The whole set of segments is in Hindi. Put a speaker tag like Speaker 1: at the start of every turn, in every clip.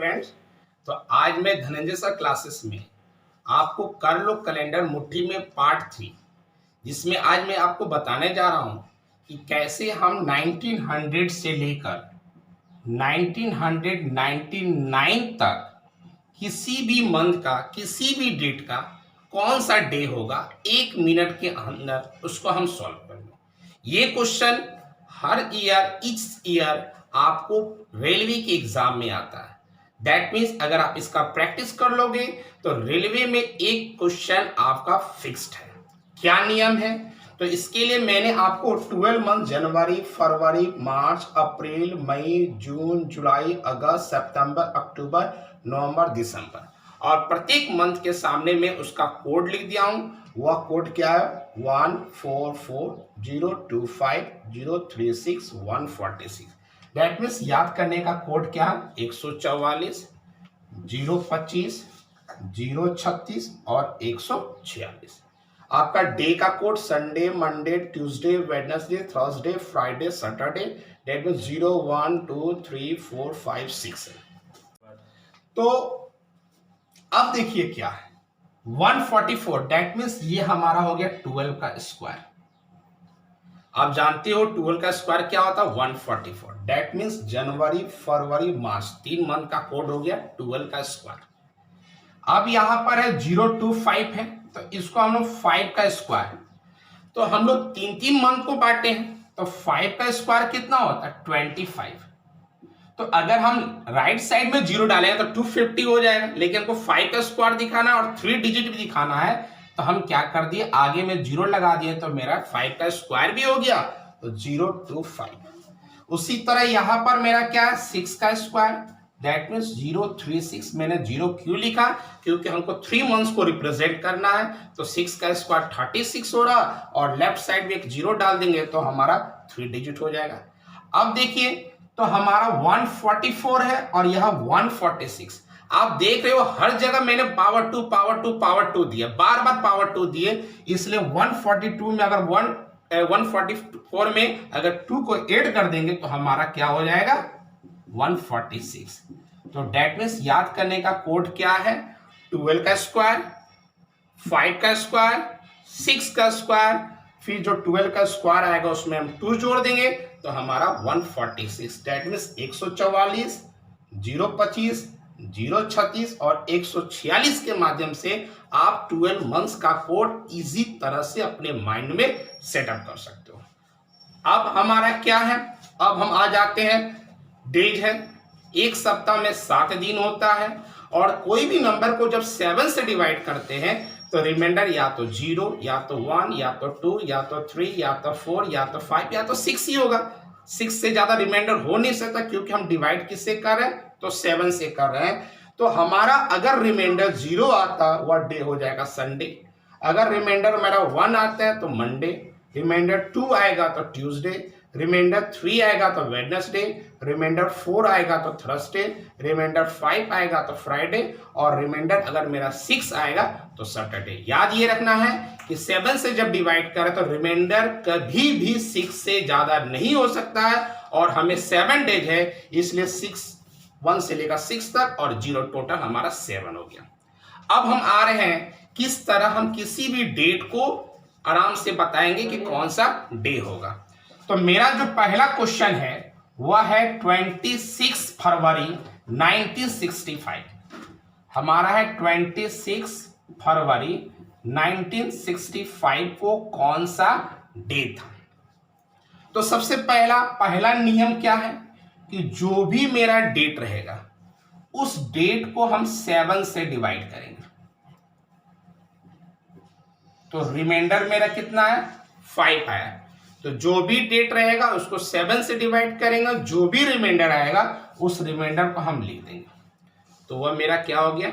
Speaker 1: फ्रेंड्स। तो आज मैं धनंजय सर क्लासेस में आपको कर लो कैलेंडर मुट्ठी में पार्ट 3, जिसमें आज मैं आपको बताने जा रहा हूं कि कैसे हम 1900 से लेकर 1999 तक किसी भी मंथ का किसी भी डेट का कौन सा डे होगा 1 मिनट के अंदर उसको हम सॉल्व करेंगे। ये क्वेश्चन हर ईयर आपको रेलवे के एग्जाम में आता है। दैट मीन्स अगर आप इसका प्रैक्टिस कर लोगे तो रेलवे में एक क्वेश्चन आपका फिक्स्ड है। क्या नियम है? तो इसके लिए मैंने आपको 12 मंथ जनवरी, फरवरी, मार्च, अप्रैल, मई, जून, जुलाई, अगस्त, सितंबर, अक्टूबर, नवंबर, दिसंबर और प्रत्येक मंथ के सामने में उसका कोड लिख दिया हूं। वह कोड क्या है? 144025036 दैट मीन्स याद करने का कोड क्या है? 144, 025, 036 और 146। आपका डे का code Sunday, Monday, Tuesday, Wednesday, Thursday, Friday, Saturday, that means 0, 1, 2, 3, 4, 5, 6 है। तो अब देखिए क्या है 144, दैट मीन्स ये हमारा हो गया 12 का स्क्वायर। आप जानते हो 12 का स्क्वायर क्या होता है? 144। That means January, February, March 3 month का कोड हो गया 12 का स्क्वायर। अब यहां पर है 025 है तो इसको हम लोग 5 का स्क्वायर, तो हम लोग 3 मंथ को बांटे हैं तो 5 का स्क्वायर कितना होता है? 25। तो अगर हम राइट साइड में 0 डालेंगे तो 250 हो जाएगा, लेकिन हमको 5 का स्क्वायर दिखाना है और 3 डिजिट भी दिखाना है तो हम क्या कर दिए, आगे में 0 लगा दिए तो मेरा 5 का स्क्वायर भी हो गया तो 025। उसी तरह यहां पर मेरा क्या है 6 का स्क्वायर, दैट मीन्स 036। मैंने 0 क्यों लिखा? क्योंकि हमको 3 मंथ्स को रिप्रेजेंट करना है तो 6 का स्क्वायर 36 हो रहा और लेफ्ट साइड में एक 0 डाल देंगे तो हमारा 3 डिजिट हो जाएगा। अब देखिए तो हमारा 144 है और यह 146। आप देख रहे हो हर जगह मैंने पावर 2 पावर 2 पावर 2 दिया, बार बार पावर 2 दिए, इसलिए 142 में अगर 144 में अगर 2 को ऐड कर देंगे तो हमारा क्या हो जाएगा? 146। तो दैट मीन्स याद करने का कोड क्या है? 12 का स्क्वायर, 5 का स्क्वायर, 6 का स्क्वायर, फिर जो 12 का स्क्वायर आएगा उसमें हम 2 जोड़ देंगे तो हमारा 146। दैट मीन्स 144, 025, 036 और 146 के माध्यम से आप 12 मंथ्स का कोड इजी तरह से अपने माइंड में सेटअप कर सकते हो। अब हमारा क्या है? अब हम आ जाते हैं डेज है। एक सप्ताह में 7 दिन होता है और कोई भी नंबर को जब 7 से डिवाइड करते हैं तो रिमाइंडर या तो 0 या तो 1 या तो 2 या तो 3 या तो 4 या तो 5 या तो 6 ही होगा। 6 से ज्यादा रिमाइंडर हो नहीं सकता क्योंकि हम डिवाइड किससे कर रहे हैं? तो 7 से कर रहे हैं। तो हमारा अगर रिमाइंडर 0 आता वह डे हो जाएगा संडे, अगर रिमाइंडर मेरा 1 आता है तो मंडे, रिमाइंडर 2 आएगा तो ट्यूसडे, रिमाइंडर 3 आएगा तो वेडनेसडे, रिमाइंडर 4 आएगा तो थर्सडे, रिमाइंडर 5 आएगा तो फ्राइडे और रिमाइंडर अगर मेरा 6 आएगा तो सैटरडे। याद ये रखना है कि 7 से जब डिवाइड करें तो रिमाइंडर कभी भी 6 से ज्यादा नहीं हो सकता है और हमें 7 डेज है इसलिए 1 से लेकर 6 तक और 0 टोटल हमारा 7 हो गया। अब हम आ रहे हैं किस तरह हम किसी भी डेट को आराम से बताएंगे कि कौन सा डे होगा। तो मेरा जो पहला क्वेश्चन है वह है 26 फरवरी 1965। हमारा है 26 फरवरी 1965 को कौन सा डे था? तो सबसे पहला नियम क्या है कि जो भी मेरा डेट रहेगा उस डेट को हम 7 से डिवाइड करेंगे। तो रिमाइंडर मेरा कितना है? 5 आया, तो जो भी डेट रहेगा उसको 7 से डिवाइड करेंगे, जो भी रिमाइंडर आएगा उस रिमाइंडर को हम लिख देंगे। तो वह मेरा क्या हो गया?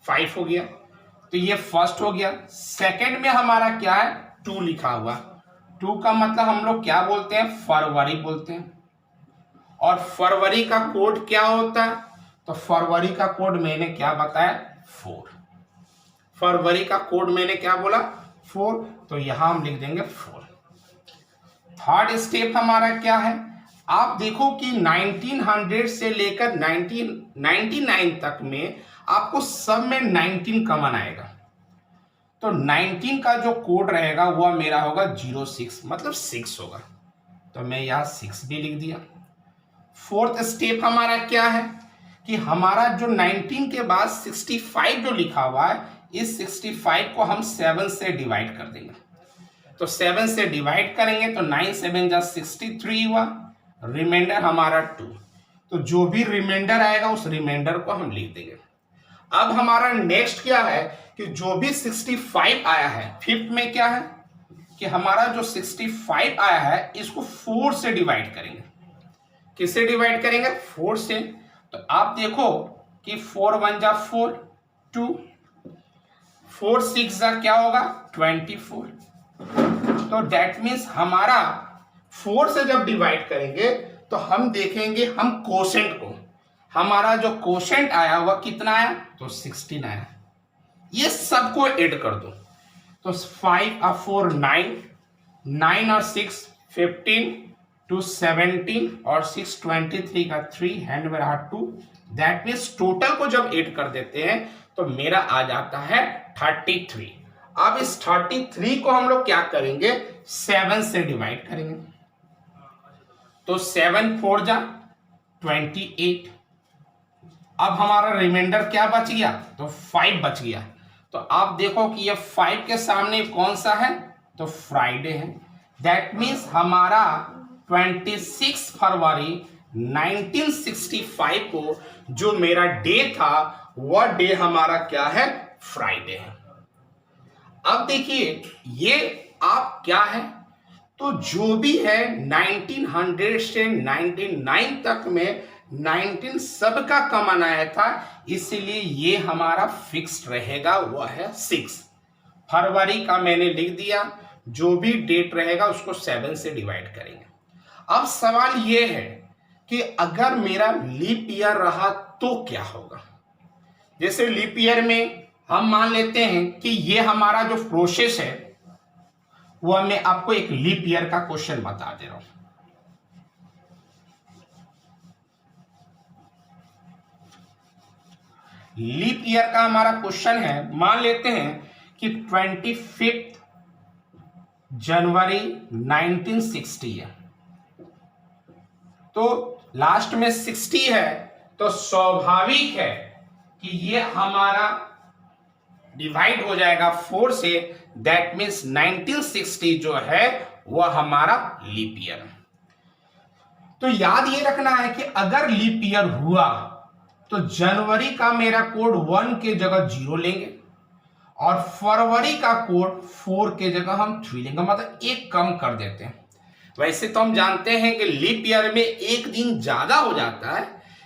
Speaker 1: 5 हो गया। तो ये फर्स्ट हो गया। सेकंड में हमारा क्या है? 2 लिखा हुआ। 2 का मतलब हम लोग क्या बोलते हैं? फरवरी बोलते हैं। और फरवरी का कोड क्या होता है? तो फरवरी का कोड मैंने क्या बताया? 4। फरवरी का कोड मैंने क्या बोला? 4। तो यहां हम लिख देंगे 4। थर्ड स्टेप हमारा क्या है? आप देखो कि 1900 से लेकर 1999 तक में आपको सब में 19 कॉमन आएगा। तो 19 का जो कोड रहेगा वह मेरा होगा 06, मतलब 6 होगा। तो मैं यहां 6 भी लिख दिया। फोर्थ स्टेप हमारा क्या है कि हमारा जो 19 के बाद 65 जो लिखा हुआ है, इस 65 को हम 7 से डिवाइड कर देंगे। तो 7 से डिवाइड करेंगे तो 9 7 जा 63 हुआ, रिमाइंडर हमारा 2। तो जो भी रिमाइंडर आएगा उस रिमाइंडर को हम लिख देंगे। अब हमारा नेक्स्ट क्या है कि जो भी 65 आया है, फिफ्थ में क्या है कि हमारा जो 65 आया है इसको 4 से डिवाइड करेंगे। किससे डिवाइड करेंगे? 4 से। तो आप देखो कि 4 1 जा 4, 2, 4 6 जा क्या होगा 24। तो दैट मीन्स हमारा 4 से जब डिवाइड करेंगे तो हम देखेंगे हम कोशेंट को, हमारा जो कोशेंट आया वह कितना आया? तो 16 आया। ये सबको ऐड कर दो तो 5 और 4 9, 9 और 6 15, 2 17 और 6 23 का 3 हैंड में रहा 2। दैट मीन्स टोटल को जब ऐड कर देते हैं तो मेरा आ जाता है 33। अब इस 33 को हम लोग क्या करेंगे? 7 से डिवाइड करेंगे। तो 7 4 जा 28। अब हमारा रिमाइंडर क्या बच गया? तो 5 बच गया। तो आप देखो कि ये 5 के सामने कौन सा है? तो फ्राइडे है। दैट मीन्स हमारा 26 फरवरी 1965 को जो मेरा डे था वह डे हमारा क्या है? फ्राइडे है। अब देखिए ये आप क्या है, तो जो भी है 1900 से 99 तक में 19 सबका कॉमन आया था, इसलिए ये हमारा फिक्स्ड रहेगा, वह है 6। फरवरी का मैंने लिख दिया, जो भी डेट रहेगा उसको 7 से डिवाइड करेंगे। अब सवाल ये है कि अगर मेरा लीप ईयर रहा तो क्या होगा? जैसे लीप ईयर में हम मान लेते हैं कि ये हमारा जो प्रोसेस है वह मैं आपको एक लीप ईयर का क्वेश्चन बता दे रहा हूं। लीप ईयर का हमारा क्वेश्चन है, मान लेते हैं कि 25 जनवरी 1960 है। तो लास्ट में 60 है तो स्वाभाविक है कि ये हमारा डिवाइड हो जाएगा 4 से। दैट मीन्स 1960 जो है वह हमारा लीप ईयर। तो याद ये रखना है कि अगर लीप ईयर हुआ तो जनवरी का मेरा कोड 1 के जगह 0 लेंगे और फरवरी का कोड 4 के जगह हम 3 लेंगे, मतलब एक कम कर देते हैं। वैसे तो हम जानते हैं कि लीप ईयर में एक दिन ज्यादा हो जाता है,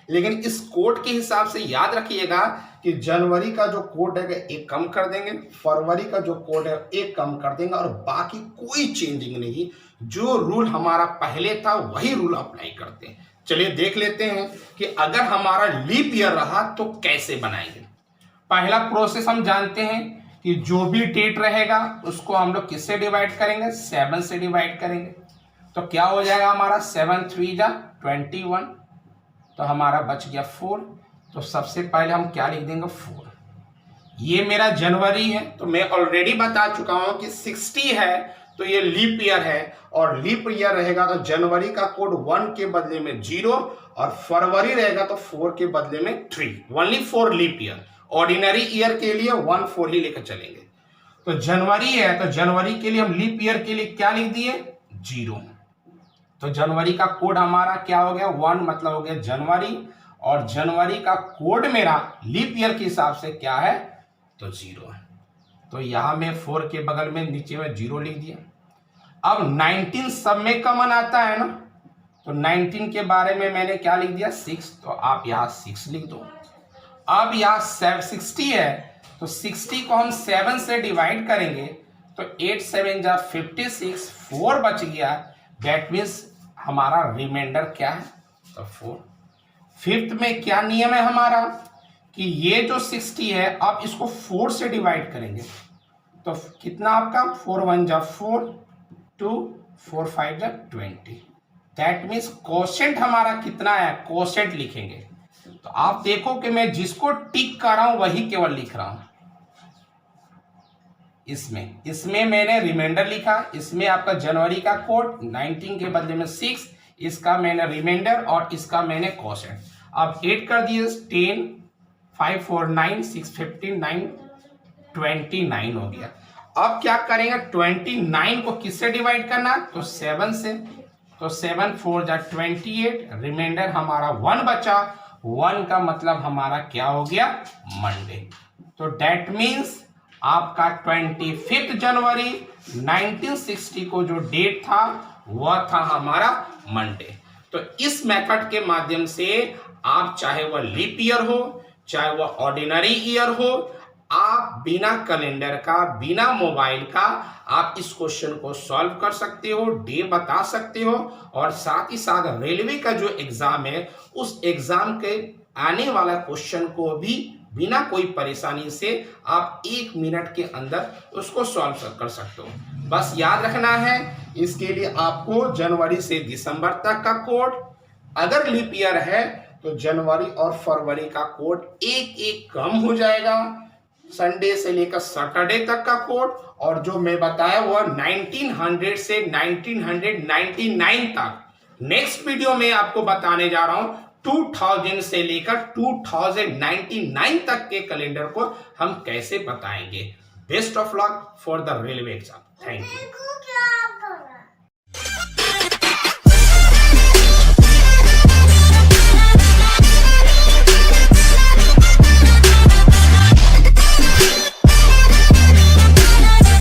Speaker 1: लेकिन इस कोड के हिसाब से याद रखिएगा कि जनवरी का जो कोड है एक कम कर देंगे, फरवरी का जो कोड है एक कम कर देंगे और बाकी कोई चेंजिंग नहीं। जो रूल हमारा पहले था वही रूल अप्लाई करते हैं। चलिए देख लेते हैं कि अगर हमारा लीप ईयर रहा तो कैसे बनाएंगे। पहला प्रोसेस हम जानते हैं कि जो भी डेट रहेगा उसको हम लोग किससे डिवाइड करेंगे? 7 से डिवाइड करेंगे। तो क्या हो जाएगा हमारा 7 3 जा 21, तो हमारा बच गया 4। तो सबसे पहले हम क्या लिख देंगे? 4। ये मेरा जनवरी है तो मैं ऑलरेडी बता चुका हूं कि 60 है तो ये लीप ईयर है, और लीप ईयर रहेगा तो जनवरी का कोड 1 के बदले में 0 और फरवरी रहेगा तो 4 के बदले में 3। Only 4 leap year. Ordinary year के लिए 1 4 ही लेकर चलेंगे। तो जनवरी है तो जनवरी के लिए हम लीप ईयर के लिए क्या लिख दिए? 0। तो जनवरी का कोड हमारा क्या हो गया? 1, मतलब हो गया जनवरी, और जनवरी का कोड मेरा लीप ईयर के हिसाब से क्या है? तो 0 है। तो यहां में 4 के बगल में नीचे में 0 लिख दिया। अब 19 सब में कॉमन आता है ना, तो 19 के बारे में मैंने क्या लिख दिया? 6। तो आप यहां 6 लिख दो। अब यहां 60 है तो 60 को हम 7 से डिवाइड करेंगे तो 8 7 जा 56, 4 बच गया। दैट मीन्स हमारा रिमाइंडर क्या है? तो 4। फिफ्थ में क्या नियम है हमारा कि ये जो 60 है आप इसको 4 से डिवाइड करेंगे तो कितना आपका? 4 1 जा 4, 2 4 5 जा 20। दैट मीन्स कोशेंट हमारा कितना है, कोशेंट लिखेंगे। तो आप देखो कि मैं जिसको टिक कर रहा हूं वही केवल लिख रहा हूं। इसमें मैंने रिमाइंडर लिखा, इसमें आपका जनवरी का कोड 19 के बदले में 6, इसका मैंने रिमाइंडर और इसका मैंने कोशेंट। अब 8 कर दिए, 10 5 4 9 6 15 9 29 हो गया। अब क्या करेंगे, 29 को किससे डिवाइड करना, तो 7 से। तो 7 4 जा 28, रिमाइंडर हमारा 1 बचा। 1 का मतलब हमारा क्या हो गया, मंडे। तो डेट मीन्स आपका 25 जनवरी 1960 को जो डेट था वह था हमारा मंडे। तो इस मेथड के माध्यम से आप चाहे वह लीप ईयर हो चाहे वह ऑर्डिनरी ईयर हो, आप बिना कैलेंडर का, बिना मोबाइल का आप इस क्वेश्चन को सॉल्व कर सकते हो, डे बता सकते हो। और साथ ही साथ रेलवे का जो एग्जाम है उस एग्जाम के आने वाला क्वेश्चन को भी बिना कोई परेशानी से आप 1 मिनट के अंदर उसको सॉल्व कर सकते हो। बस याद रखना है, इसके लिए आपको जनवरी से दिसंबर तक का कोड, अगर लीप ईयर है तो जनवरी और फरवरी का कोड एक एक कम हो जाएगा, संडे से लेकर सैटरडे तक का कोड। और जो मैं बताया वह 1900 से 1999 तक। नेक्स्ट वीडियो में आपको बताने जा रहा हूं 2000 से लेकर 2099 तक के कैलेंडर को हम कैसे बताएंगे। Best of luck for the railway exam. Thank you.